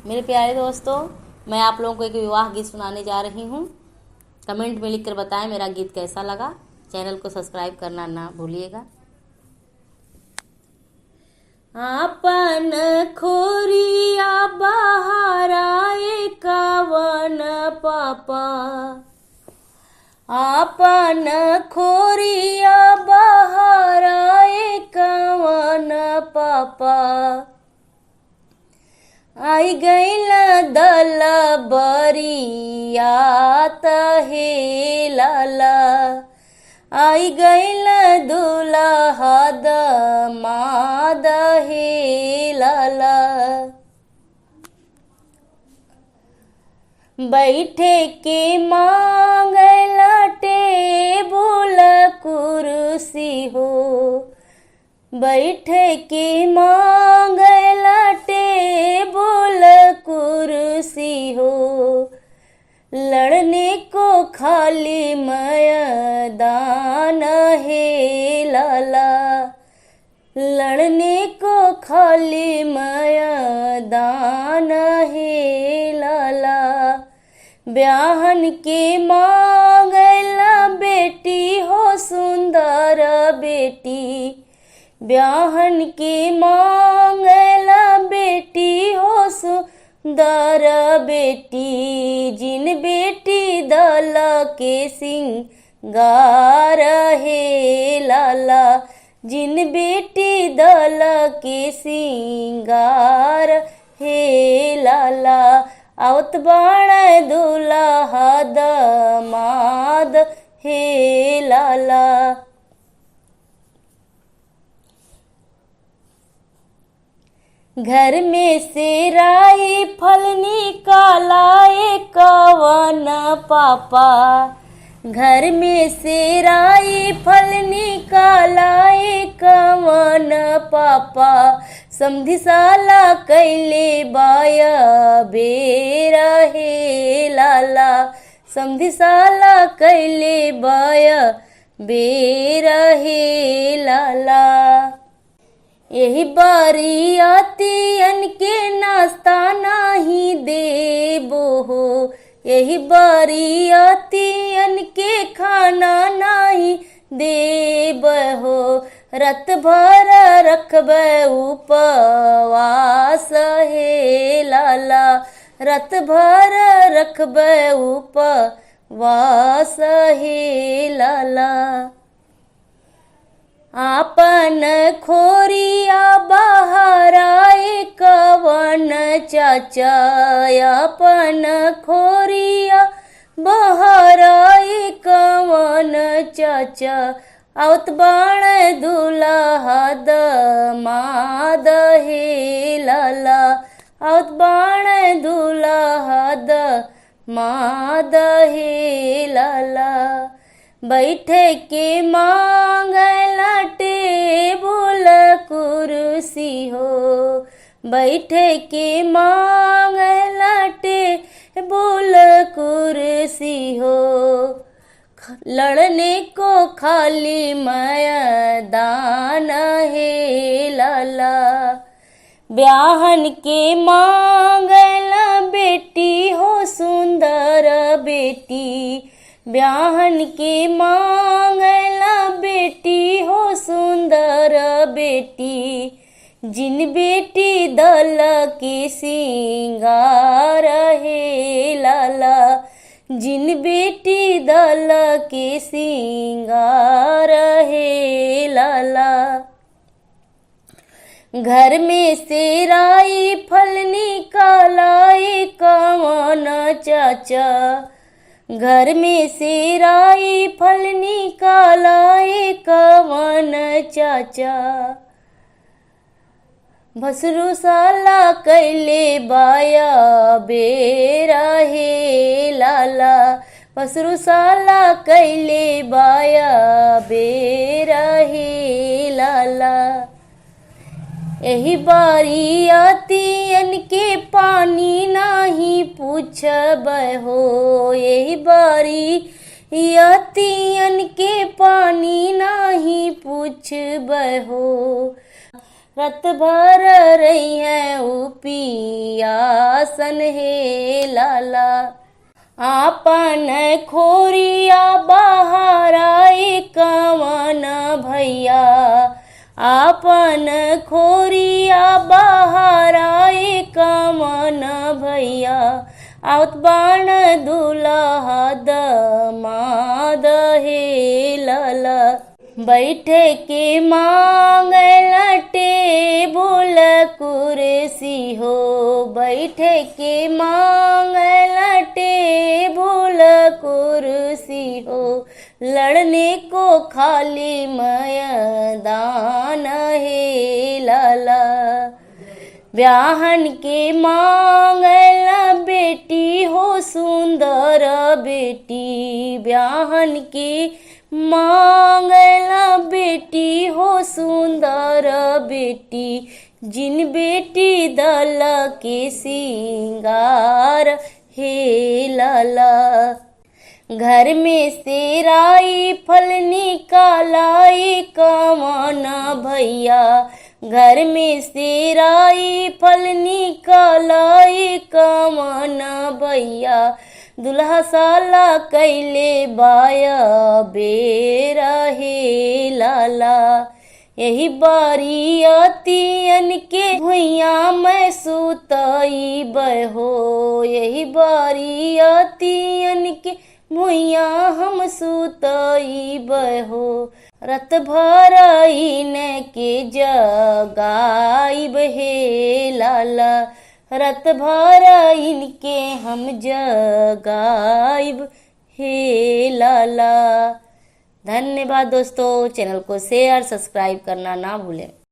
मेरे प्यारे दोस्तों, मैं आप लोगों को एक विवाह गीत सुनाने जा रही हूँ। कमेंट में लिखकर बताएं मेरा गीत कैसा लगा। चैनल को सब्सक्राइब करना ना भूलिएगा। आपन खोरिया बहाराए कवन पापा, आपन खोरिया बहाराए कवन पापा, आई गईल दल बरियात हे लाला, आई गईल दुल्हा दमाद हे लाला। बैठे के मांगला टेबुल कुर्सी हो, बैठे के मांगला टेबुल कुर्सी हो, लड़ने को खाली मैदान है लाला, लड़ने को खाली मैदान है लाला। ब्याहन के मांगला बेटी हो सुंदर बेटी, ब्याहन के मांगला बेटी हो सुंदर बेटी, जिन बेटी दल के सिंगार है लाला, जिन बेटी दल के सिंगार हे लाला। आवत बाण दुल्हा दमाद हे लाला। घर में से राई फल निकालाए कवन पापा, घर में से राई फल निकालाए कवन पापा, समधि साला कैले बाया बेरा हे लाला, समधि साला कैले बाया बेरा हे लाला। यही बारियातियन के नाश्ता नाही देबो हो, यही बारियातियन के खाना नाही देब हो, रत भर रखब उपवास हे लाला, रत भर रखब उपवास हे लाला। आपन खोरिया बहाराए कवन चाचा, आपन खोरिया बहाराए कवन चाचा, आवत बाण दुल्हा दमाद हे लाला, आवत बाण दुल्हा दमाद हे लाला। बैठे के मांगला टेबुल कुर्सी हो, बैठे के मांगला टेबुल कुर्सी हो, लड़ने को खाली मैदान है लाला। ब्याहन के मांगला बेटी हो सुंदर बेटी, ब्याहन के मांगला बेटी हो सुंदर बेटी, जिन बेटी दल के सिंगार है लाला, जिन बेटी दल के सिंगार है लाला। घर में से राई फल निकालाए कवन चाचा, घर में से राई फल निकालाए कवन चाचा, भसरू साला कैले बाया बेरा हे लाला, भसरू साला कैले बाया बेरा हे लाला। यही बारियातियन के पानी नाही पूछब हो, यही बारियातियन के पानी नाही पूछब हो, रत भर रही है उपियासन हे लाला। आपन खोरिया बहाराई कवन भैया, आपन खोरिया बहाराई कवन भैया। आवत बाण दुल्हा दमाद हे लाला। बैठे के मांगल टेबुल कुर्सी हो, बैठे के मांगल टेबुल कुर्सी हो। लड़ने को खाली मैदान हे लाला। ब्याहन के मांगल बेटी हो सुंदर बेटी, ब्याहन के मांगल बेटी हो सुंदर बेटी। जिन बेटी दल के सिंगार हे लाला। घर में से राइफल निकालाई कवन भैया, घर में से राइफल निकालाई कवन भैया। दुल्हा साला कैले बाया बेरा हे लाला। यही बारियतियन के भुइया में सुतई बहो, यही बारियतियन के भुइया हम सुतई बहो। रत भर इन के जगाइब हे लाला, रत भर इनके हम जगाइब हे लाला। धन्यवाद दोस्तों, चैनल को शेयर सब्सक्राइब करना ना भूलें।